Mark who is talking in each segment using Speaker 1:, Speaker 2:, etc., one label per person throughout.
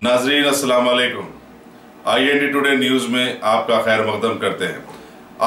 Speaker 1: नाजरीन अस्सलाम वालेकुम। IND टुडे न्यूज़ में आपका खैर मकदम करते हैं।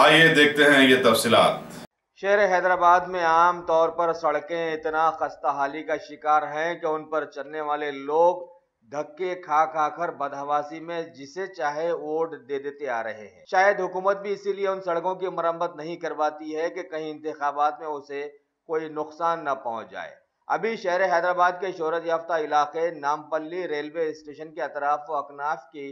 Speaker 1: आइए देखते हैं ये तफसीलात।
Speaker 2: शहर हैदराबाद में आम तौर पर सड़कें इतना खस्ता हाली का शिकार हैं कि उन पर चलने वाले लोग धक्के खा खा कर बदहवासी में जिसे चाहे वोट दे देते आ रहे हैं। शायद हुकूमत भी इसीलिए उन सड़कों की मरम्मत नहीं करवाती है कि कहीं इंतखाबात में उसे कोई नुकसान न पहुंच जाए। अभी शहर हैदराबाद के शोहरत याफ्ता इलाके नामपल्ली रेलवे स्टेशन के अतराफ व अकनाफ की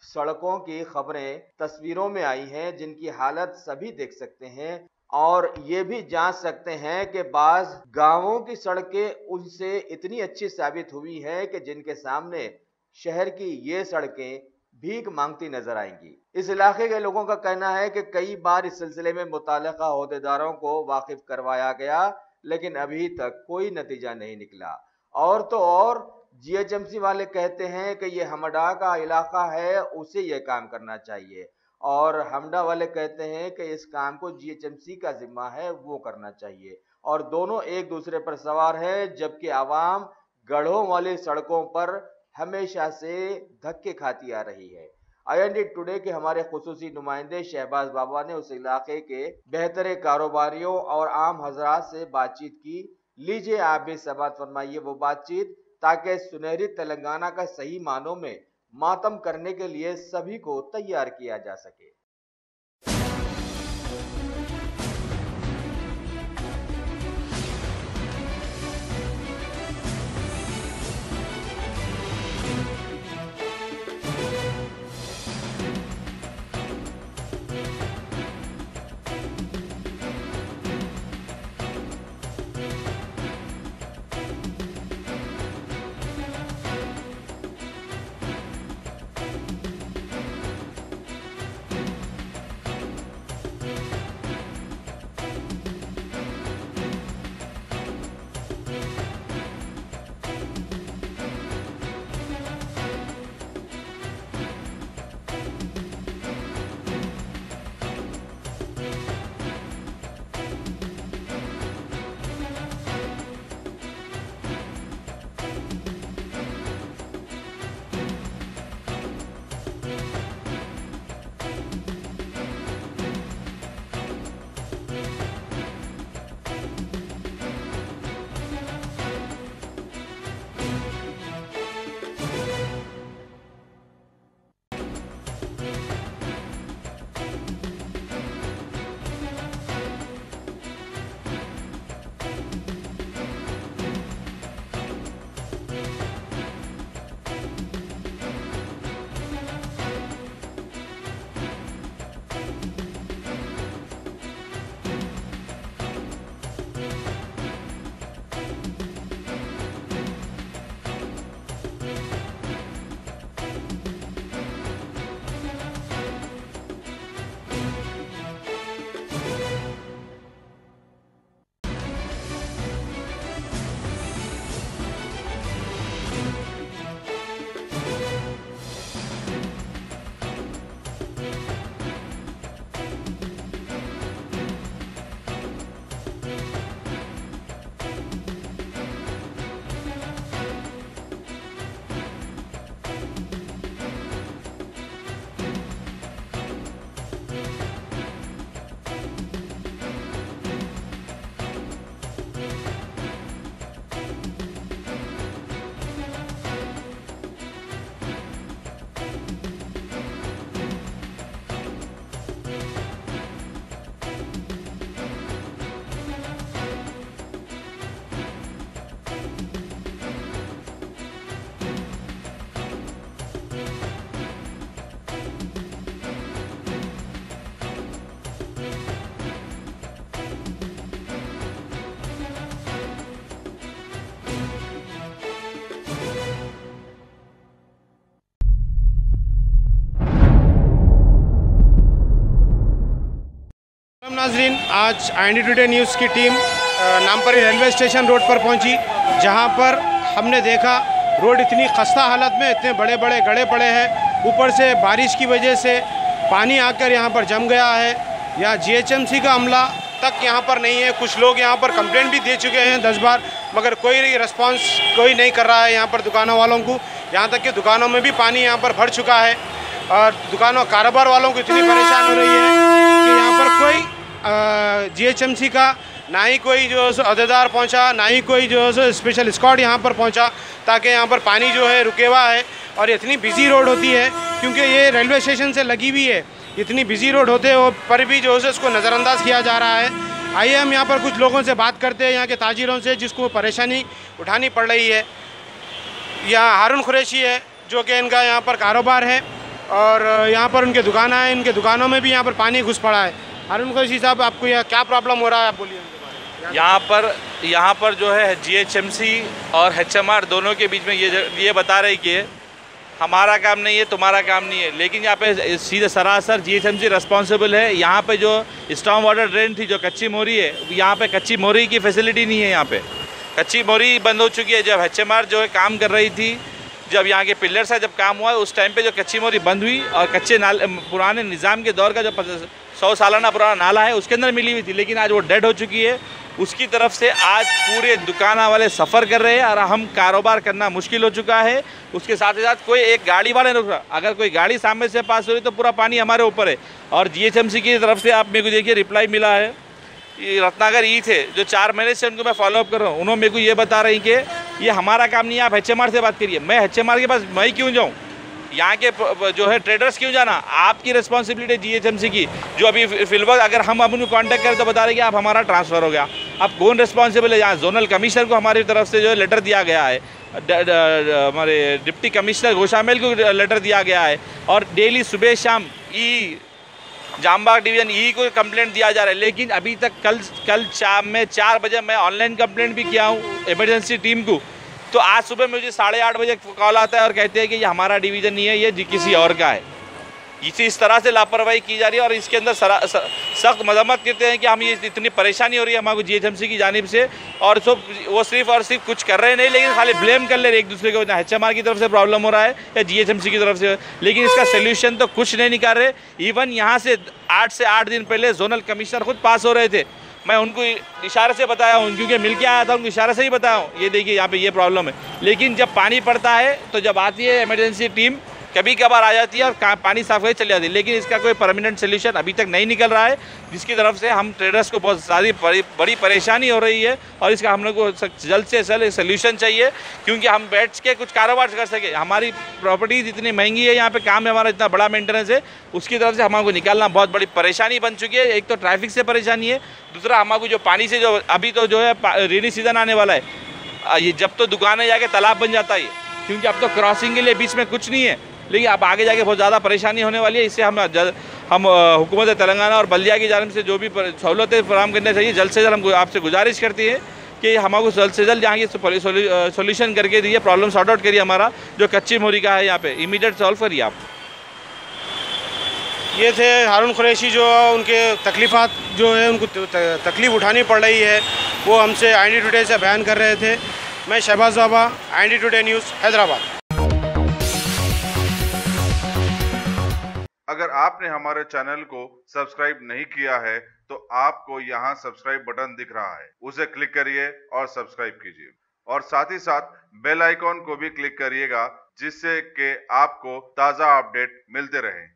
Speaker 2: सड़कों की खबरें तस्वीरों में आई हैं, जिनकी हालत सभी देख सकते हैं और ये भी जांच सकते हैं कि बाज गांवों की सड़कें उनसे इतनी अच्छी साबित हुई हैं कि जिनके सामने शहर की ये सड़कें भीख मांगती नजर आएंगी। इस इलाके के लोगों का कहना है कि कई बार इस सिलसिले में मुताल्लिका ओहदेदारों को वाकिफ करवाया गया, लेकिन अभी तक कोई नतीजा नहीं निकला। और तो और GHMC वाले कहते हैं कि ये हमडा का इलाका है, उसे ये काम करना चाहिए, और हमडा वाले कहते हैं कि इस काम को GHMC का जिम्मा है, वो करना चाहिए, और दोनों एक दूसरे पर सवार है, जबकि आवाम गढ़ों वाली सड़कों पर हमेशा से धक्के खाती आ रही है। IND टुडे के हमारे खुसूसी नुमाइंदे शहबाज बाबा ने उस इलाके के बेहतरे कारोबारियों और आम हजरात से बातचीत की। लीजिए आप भी समाअत फरमाइए वो बातचीत, ताकि सुनहरी तेलंगाना का सही मानों में मातम करने के लिए सभी को तैयार किया जा सके।
Speaker 3: नाजरीन, आज IND टुडे न्यूज़ की team Nampally railway station road पर पहुंची, जहां पर हमने देखा रोड इतनी खस्ता हालत में, इतने बड़े बड़े गड्ढे पड़े हैं, ऊपर से बारिश की वजह से पानी आकर यहां पर जम गया है। या GHMC का अमला तक यहाँ पर नहीं है। कुछ लोग यहाँ पर कंप्लेंट भी दे चुके हैं 10 बार, मगर कोई रिस्पांस कोई नहीं कर रहा है यहाँ पर दुकानों वालों को यहाँ तक कि दुकानों में भी पानी यहाँ पर भर चुका है और दुकानों कारोबार वालों को इतनी परेशान हो रही है कि यहाँ पर कोई जीएचएमसी का ना ही कोई जो है अहदेदार पहुँचा, ना ही कोई जो है स्पेशल स्क्वाड यहाँ पर पहुँचा ताकि यहाँ पर पानी जो है रुके हुआ है। और इतनी बिजी रोड होती है क्योंकि ये रेलवे स्टेशन से लगी हुई है, इतनी बिजी रोड होते पर भी जो है इसको नज़रअंदाज किया जा रहा है। आइए हम यहाँ पर कुछ लोगों से बात करते हैं, यहाँ के ताजिरों से जिसको परेशानी उठानी पड़ रही है। यहाँ हारून कुरैशी है जो कि इनका यहाँ पर कारोबार है और यहाँ पर उनके दुकान है, इनके दुकानों में भी यहाँ पर पानी घुस पड़ा है। हारून कुरैशी साहब, आपको यह क्या प्रॉब्लम हो रहा है, आप बोलिए।
Speaker 4: यहाँ पर जो है जीएचएमसी और एचएमआर दोनों के बीच में ये बता रही कि हमारा काम नहीं है, तुम्हारा काम नहीं है, लेकिन यहाँ पे सीधे सरासर जीएचएमसी रिस्पॉन्सिबल है। यहाँ पे जो स्टॉर्म वाटर ड्रेन थी, जो कच्ची मोरी है, यहाँ पे कच्ची मोरी की फैसिलिटी नहीं है। यहाँ पे कच्ची मोरी बंद हो चुकी है। जब एचएमआर जो है काम कर रही थी, जब यहाँ के पिलर से जब काम हुआ उस टाइम पे जो कच्ची मोरी बंद हुई और कच्चे नाले पुराने निज़ाम के दौर का जो 100 सालाना पुराना नाला है उसके अंदर मिली हुई थी, लेकिन आज वो डेड हो चुकी है। उसकी तरफ से आज पूरे दुकाना वाले सफ़र कर रहे हैं और हम कारोबार करना मुश्किल हो चुका है। उसके साथ ही साथ कोई एक गाड़ी वाले रुक रहा, अगर कोई गाड़ी सामने से पास हो रही तो पूरा पानी हमारे ऊपर है। और जीएचएमसी की तरफ से आप मेरे को देखिए रिप्लाई मिला है, ये रत्नागर ई थे जो 4 महीने से उनको मैं फॉलोअप कर रहा हूँ, उन्होंने मेरे को ये बता रही कि ये हमारा काम नहीं है, आप एचएमआर से बात करिए। मैं एचएमआर के पास मैं क्यों जाऊँ, यहाँ के जो है ट्रेडर्स क्यों जाना, आपकी रिस्पॉन्सिबिलिटी जीएचएमसी की। जो अभी फिलहाल अगर हम उनको कांटेक्ट करें तो बता रहे कि आप हमारा ट्रांसफ़र हो गया, अब कौन रिस्पॉन्सिबल है। यहाँ जोनल कमिश्नर को हमारी तरफ से जो है लेटर दिया गया है, हमारे डिप्टी कमिश्नर गोशामेल को लेटर दिया गया है और डेली सुबह शाम ई जामबाग डिवीज़न ई को कंप्लेंट दिया जा रहा है। लेकिन अभी तक कल शाम में 4 बजे मैं ऑनलाइन कंप्लेंट भी किया हूँ इमरजेंसी टीम को, तो आज सुबह मुझे 8:30 बजे कॉल आता है और कहते हैं कि ये हमारा डिवीज़न नहीं है, ये किसी और का है। इस तरह से लापरवाही की जा रही है और इसके अंदर सख्त मजम्मत करते हैं कि हम ये इतनी परेशानी हो रही है हमको जीएचएमसी की जानिब से। और वो सिर्फ कुछ कर रहे नहीं, लेकिन खाली ब्लेम कर ले रहे एक दूसरे को, एचएमआर की तरफ से प्रॉब्लम हो रहा है या जीएचएमसी की तरफ से, लेकिन इसका सोल्यूशन तो कुछ नहीं निकाल रहे। इवन यहाँ से 8 दिन पहले जोनल कमिश्नर खुद पास हो रहे थे, मैं उनको इशारे से बताया हूँ क्योंकि मिल के आया था, उनको इशारे से ही बताया हूँ ये देखिए यहाँ पे ये प्रॉब्लम है। लेकिन जब पानी पड़ता है तो जब आती है इमरजेंसी टीम कभी कभार आ जाती है और पानी साफ करके चली जाती है, लेकिन इसका कोई परमानेंट सोल्यूशन अभी तक नहीं निकल रहा है, जिसकी तरफ से हम ट्रेडर्स को बहुत सारी बड़ी परेशानी हो रही है। और इसका हम लोग को जल्द से जल्द एक सोल्यूशन चाहिए क्योंकि हम बैठ के कुछ कारोबार कर सके। हमारी प्रॉपर्टीज़ इतनी महंगी है, यहाँ पे काम है हमारा इतना बड़ा मेंटेनेंस है, उसकी तरफ से हमको निकालना बहुत बड़ी परेशानी बन चुकी है। एक तो ट्रैफिक से परेशानी है, दूसरा हमको जो पानी से जो अभी तो जो है रेनी सीज़न आने वाला है, ये जब तो दुकानें जाके तालाब बन जाता है, क्योंकि अब तो क्रॉसिंग के लिए बीच में कुछ नहीं है, लेकिन अब आगे जाके बहुत ज़्यादा परेशानी होने वाली है। इससे हम हुकूमत तेलंगाना और बल्दिया की जानिब से जो भी सहूलतें फराहम करना चाहिए, जल्द से जल्द हम आपसे गुजारिश करती है कि हमको जल्द से जल्द यहाँ की सोल्यूशन करके दिए, प्रॉब्लम सॉर्ट आउट करिए। हमारा जो कच्ची मोरी का है यहाँ पे इमीडिएट सॉल्व करिए आप।
Speaker 3: ये थे हारून कुरैशी, जो उनके तकलीफ़ात जो है उनको तकलीफ़ उठानी पड़ रही है, वो हमसे IND टुडे से बयान कर रहे थे। मैं शहबाज बाबा, IND टुडे न्यूज़, हैदराबाद।
Speaker 1: अगर आपने हमारे चैनल को सब्सक्राइब नहीं किया है तो आपको यहाँ सब्सक्राइब बटन दिख रहा है, उसे क्लिक करिए और सब्सक्राइब कीजिए और साथ ही साथ बेल आइकॉन को भी क्लिक करिएगा, जिससे कि आपको ताज़ा अपडेट मिलते रहें।